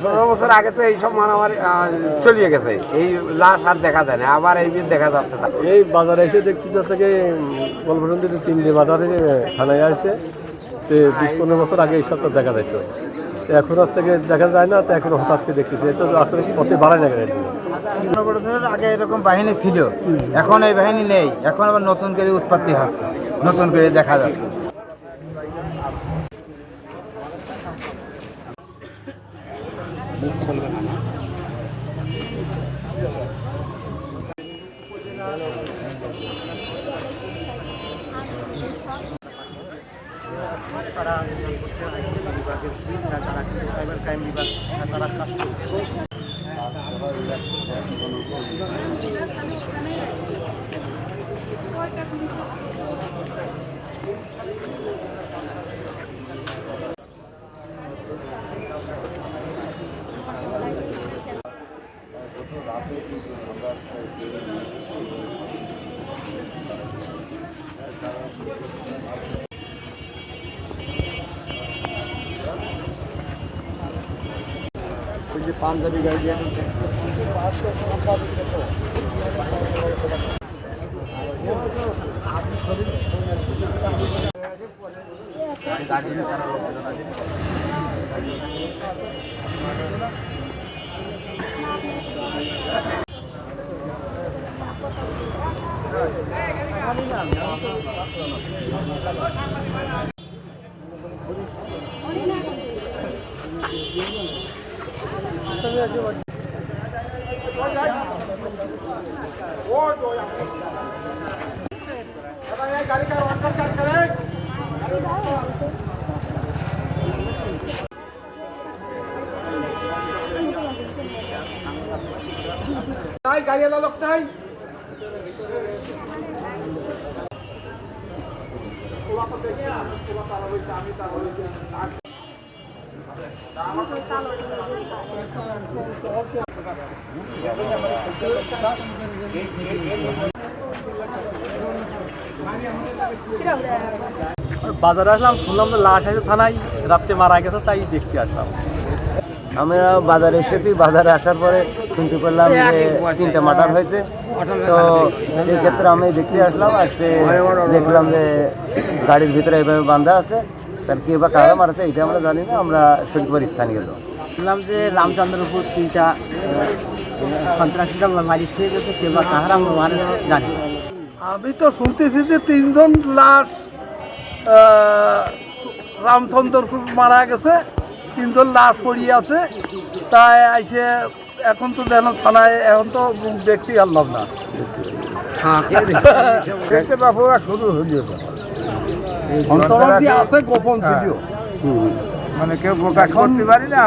15 বছর আগে তো এইসব মারামারি চলিয়ে গেছে, এই লাশ আর দেখা যায় না, আবার এই বিদ দেখা যাচ্ছে। এই বাজারে এসে দেখছি থেকে গল্পসন থেকে 3 বাজারে থানায় আসছে, 20-15 বছর আগে এই সব দেখা যেত, এখন আর থেকে দেখা যায় না। তো এখন হঠাৎ করে দেখতেছি, এটা আসলে পথে বাড়ায় না কেন? 15 বছর আগে এরকম বাহিনী ছিল, এখন এই বাহিনী নেই, এখন আবার নতুন করে উৎপত্তি হচ্ছে, নতুন করে দেখা যাচ্ছে। সাইবার ক্রাইম বিভাগ তারা কাজ করছে। পাঞ্জাবি গাড়ি দিয়ে গাড়ি লোক নাই। বাজারে আসলাম, শুনলাম যে লাশ আছে থানায়, রাত্রে মারা গেছে, তাই দেখতে আসলাম। আমরা বাজারে এসেছি, বাজারে আসার পরে শুনতে পেলাম যে 3টা মার্ডার হয়েছে। তো সেই ক্ষেত্রে আমি দেখতে আসলাম, আসতে দেখলাম যে গাড়ির ভিতরে এইভাবে বাঁধা আছে। তার কি বা কারা মারছে এটা আমরা জানি না, আমরা সঠিকভাবে স্থানীয় লোক। শুনলাম যে রামচন্দ্রের উপর 3টা সন্ত্রাসীরা মারি খেয়ে গেছে, কেউ বা কাহারা মারেছে জানি না। আমি তো শুনতেছি যে 3জন লাশ রামচন্দ্রপুর মারা গেছে, 3জন লাশ পড়িয়ে আছে। তাই আইসে এখন তো যেন থানায়, এখন তো মুখ দেখতেই পারলাম না। শুরু হইল আছে গোপন ভিডিও, মানে কেউ প্রকাশ করতে পারি না,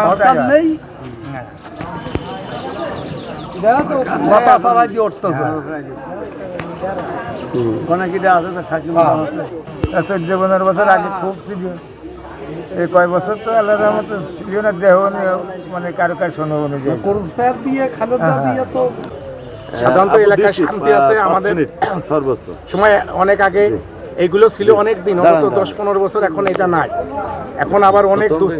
নেই মাথা সারাই দিয়ে উঠতেছে। 14-15 বছর আগে খুব ছিল, এই কয় বছর তো আল্লাহর মতো ছিল না, দেহ মানে কারো কার শোনো অনুযায়ী দিয়ে খালেদা দিয়ে তো সাধারণত এলাকায় শান্তি আছে আমাদের সর্বোচ্চ সময়। অনেক আগে এইগুলো ছিল, অনেক দিন, অন্তত 10-15 বছর। এখন এটা নাই, এখন আবার অনেক দূর।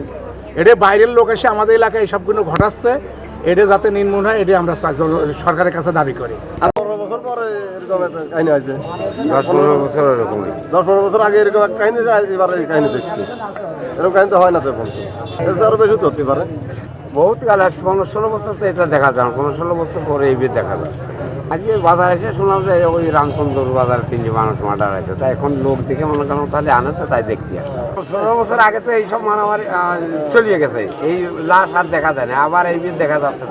এটা বাইরের লোক এসে আমাদের এলাকায় এইসবগুলো ঘটাচ্ছে, এটা যাতে নির্মূল হয়, এটা আমরা সরকারের কাছে দাবি করি। 15 বছর পরে এরকম একটা কাহিনী হয়েছে, 10-15 বছর এরকম। 10-15 বছর আগে এরকম একটা কাহিনী, এবার এই কাহিনী দেখছি। এরকম কাহিনী তো হয় না, তো এখন তো আরো বেশি ধরতে পারে। বহুত কাল আছে, 15-16 বছর তো এটা দেখা যায় না, 15-16 বছর পরে এই বিদ দেখা যাচ্ছে। আজকে বাজার এসে শুনলাম যে ওই রামচন্দ্র বাজারে 3টি মানুষ মার্ডার হয়েছে। তাই এখন লোক দেখে মনে করেন তাহলে আনে, তো তাই দেখতে আসে। 15 বছর আগে তো এইসব মারামারি চলিয়ে গেছে, এই লাশ আর দেখা যায় না, আবার এই বিদ দেখা যাচ্ছে।